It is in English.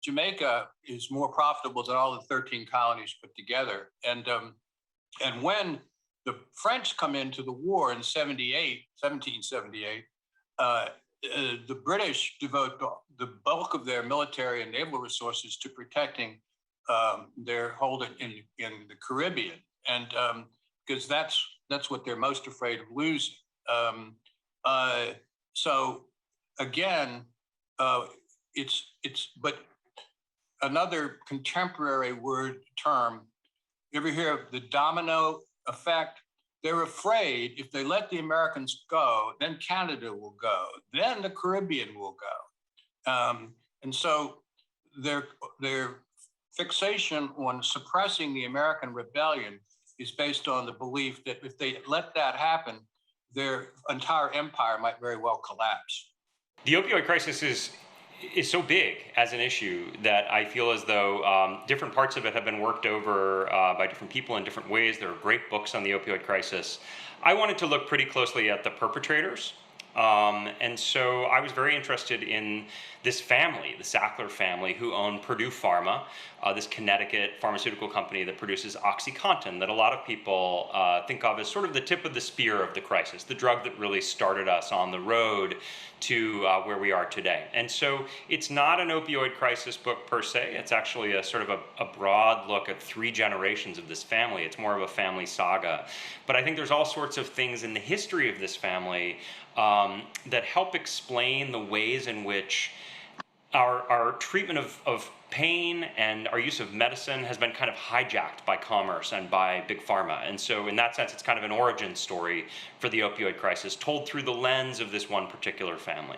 Jamaica is more profitable than all the 13 colonies put together. And when the French come into the war in 1778, the British devote the bulk of their military and naval resources to protecting their hold in the Caribbean, and because that's what they're most afraid of losing. So again, but another contemporary term. You ever hear of the domino effect? They're afraid if they let the Americans go, then Canada will go, then the Caribbean will go. And so their fixation on suppressing the American rebellion is based on the belief that if they let that happen, their entire empire might very well collapse. The opioid crisis is so big as an issue that I feel as though different parts of it have been worked over by different people in different ways. There are great books on the opioid crisis. I wanted to look pretty closely at the perpetrators. And so I was very interested in this family, the Sackler family, who own Purdue Pharma, this Connecticut pharmaceutical company that produces OxyContin, that a lot of people think of as sort of the tip of the spear of the crisis, the drug that really started us on the road to where we are today. And so it's not an opioid crisis book per se. It's actually a sort of a broad look at 3 generations of this family. It's more of a family saga. But I think there's all sorts of things in the history of this family that help explain the ways in which our treatment of pain and our use of medicine has been kind of hijacked by commerce and by big pharma. And so in that sense, it's kind of an origin story for the opioid crisis told through the lens of this one particular family.